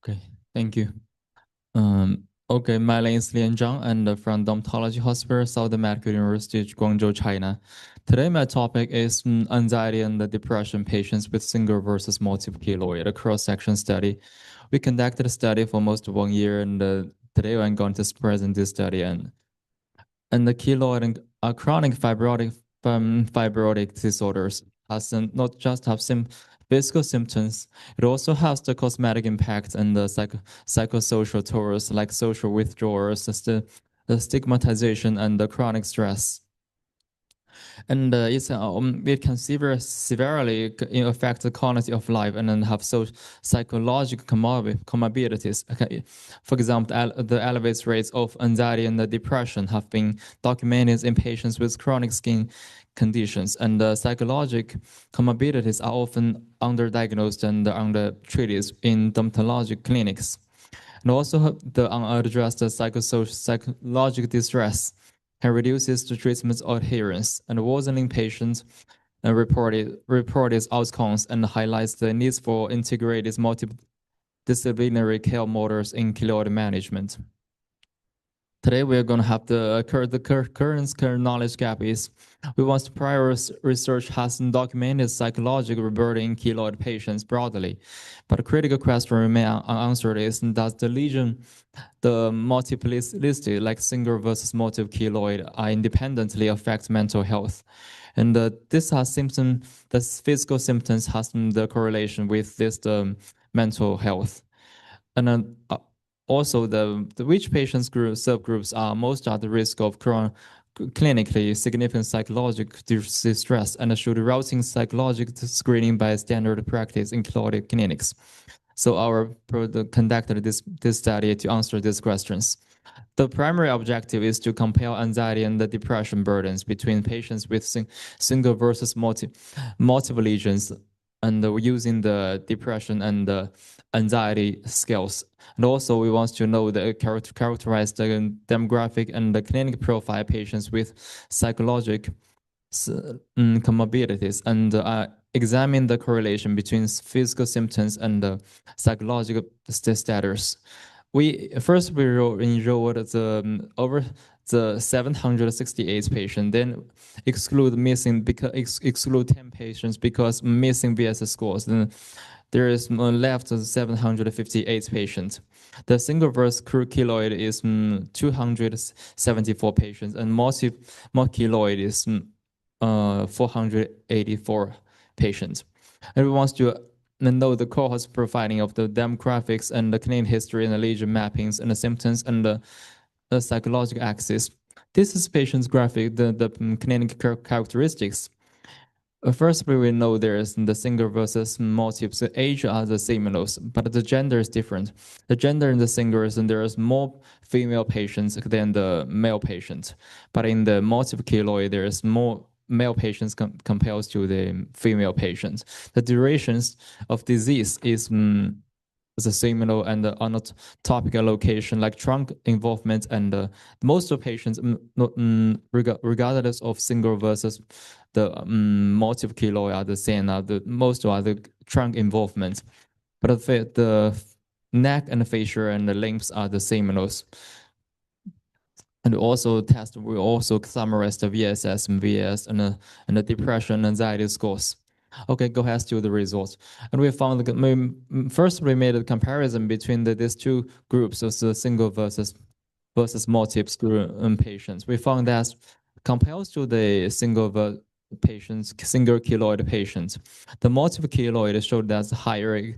Okay, thank you. Okay, my name is Lian Zhang and from Dermatology Hospital, Southern Medical University, Guangzhou, China. Today, my topic is anxiety and depression patients with single versus multiple keloid, a cross-section study. We conducted a study for almost 1 year, and today I'm going to present this study. And the keloid and chronic fibrotic disorders has not just have physical symptoms, it also has the cosmetic impact and the psychosocial tours like social withdrawals, the stigmatization, and the chronic stress. And it can severely affect the quality of life and then have psychological comorbidities. Okay. For example, the elevated rates of anxiety and the depression have been documented in patients with chronic skin conditions, and the psychological comorbidities are often underdiagnosed and undertreated in dermatology clinics. And also the unaddressed psychological distress can reduce the treatment adherence and worsening patients reported outcomes and highlights the needs for integrated multidisciplinary care models in keloid management. Today we're going to have the current knowledge gap is we want to prior research hasn't documented psychological burden in keloid patients broadly, but a critical question remains unanswered is does the lesion, the multiplicity like single versus multiple keloid are independently affect mental health, and this has the physical symptoms has the correlation with this mental health, and also, which patients subgroups are most at the risk of clinically significant psychological distress and should routing psychological screening by standard practice in Keloid clinics. So our conducted this study to answer these questions. The primary objective is to compare anxiety and the depression burdens between patients with single versus multiple lesions, and using the depression and the anxiety scales. And also we want to know the characterize the demographic and the clinical profile patients with psychological comorbidities, and examine the correlation between physical symptoms and the psychological status. We enrolled over the 768 patients, then exclude 10 patients because missing VSS scores. Then there is left 758 patients. The single versus keloid is 274 patients, and multiple keloid is 484 patients. And we want to know the cohorts profiling of the demographics and the clinical history and the lesion mappings and the symptoms and the psychological axis. This is patient's graphic, the clinical characteristics. First, we will know there is the single versus multiple. So age are the same, but the gender is different. The gender in the single is, and there is more female patients than the male patients. But in the multiple keloid, there is more male patients compared to the female patients. The durations of disease is the seminal and the topical location, like trunk involvement, and most of patients, regardless of single versus the multiple keloid, are the same. Most are the trunk involvement, but the neck and the facial and the limbs are the seminals. And we also summarize the VSS and VS and the depression anxiety scores. Okay, go ahead to the results. And we found first we made a comparison between these two groups of the single versus multiple patients. We found that compared to the single keloid patients, the multiple keloid showed that higher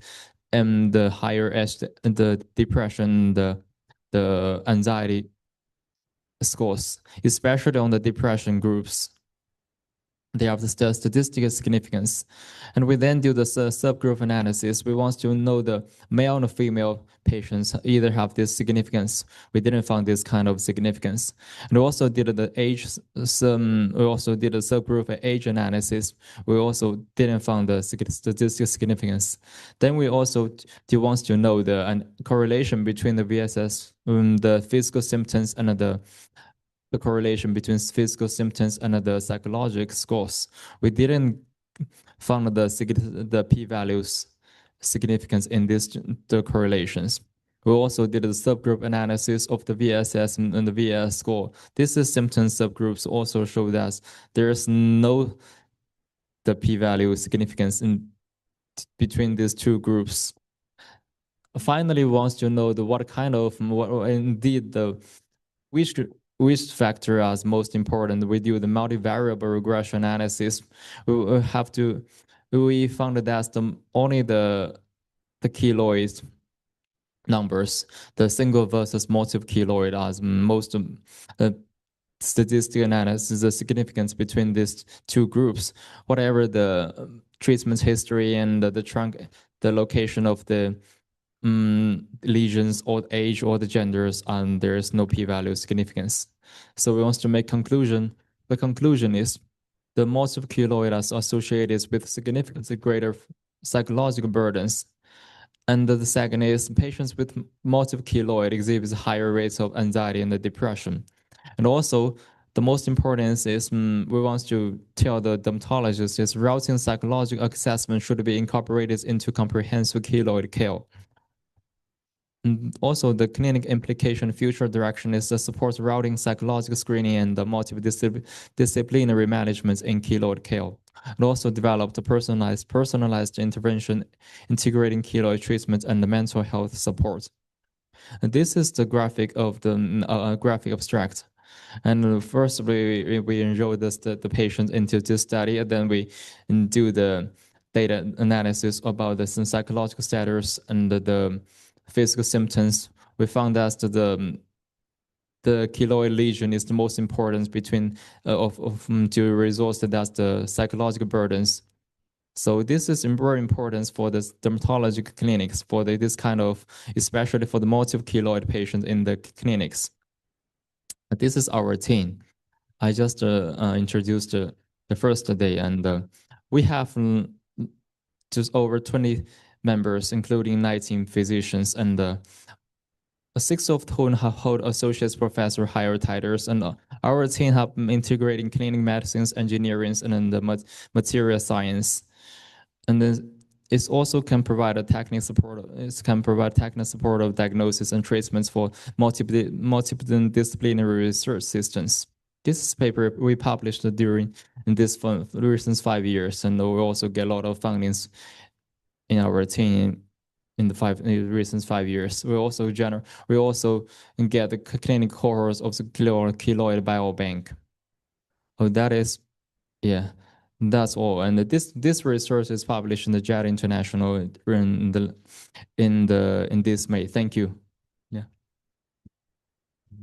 and the higher the depression, the anxiety scores, especially on the depression groups. They have the statistical significance. And we then do the subgroup analysis. We want to know the male and female patients either have this significance. We didn't find this kind of significance. And we also did the age, we also did a subgroup age analysis. We also didn't find the statistical significance. Then we also want to know the correlation between the VSS, the physical symptoms, and the correlation between physical symptoms and the psychological scores. We didn't find the p-values significance in the correlations. We also did a subgroup analysis of the VSS and the VS score. This is symptom subgroups also show that there is no the p-value significance in between these two groups. Finally, once you know what kind of indeed the which factor is most important, we do the multivariable regression analysis. We found that only the keloids numbers, the single versus multiple keloid as most statistical analysis, the significance between these two groups, whatever the treatment history and the location of the lesions or age or the genders, and there is no p-value significance. So we want to make conclusion. The conclusion is the multiple keloid is associated with significantly greater psychological burdens. And the second is patients with multiple keloid exhibit higher rates of anxiety and depression. And also, the most important is we want to tell the dermatologist is routine psychological assessment should be incorporated into comprehensive keloid care. And also, the clinic implication future direction is to support routing psychological screening and the multidisciplinary management in keloid care. And also develop the personalized intervention, integrating keloid treatment and the mental health support. And this is the graphic of the graphic abstract. And first, we enroll the patient into this study, and then we do the data analysis about the psychological status and the physical symptoms. We found that the keloid lesion is the most important between to resolve that's the psychological burdens. So this is very important for the dermatologic clinics for this kind of, especially for the multiple keloid patients in the clinics. This is our team. I just introduced the first day, and we have just over 20 members, including 19 physicians, and 6 of whom have hold associate professor higher titles. And our team have integrating clinical medicines, engineering, and the material science. And then it also can provide a technical support. It can provide technical support of diagnosis and treatments for multidisciplinary research systems. This paper we published during this recent 5 years, and we also get a lot of fundings in our team in the recent 5 years. We also get the clinical cohorts of the keloid biobank. Oh, that is, yeah. That's all, and this research is published in the JEADV International in this May. Thank you.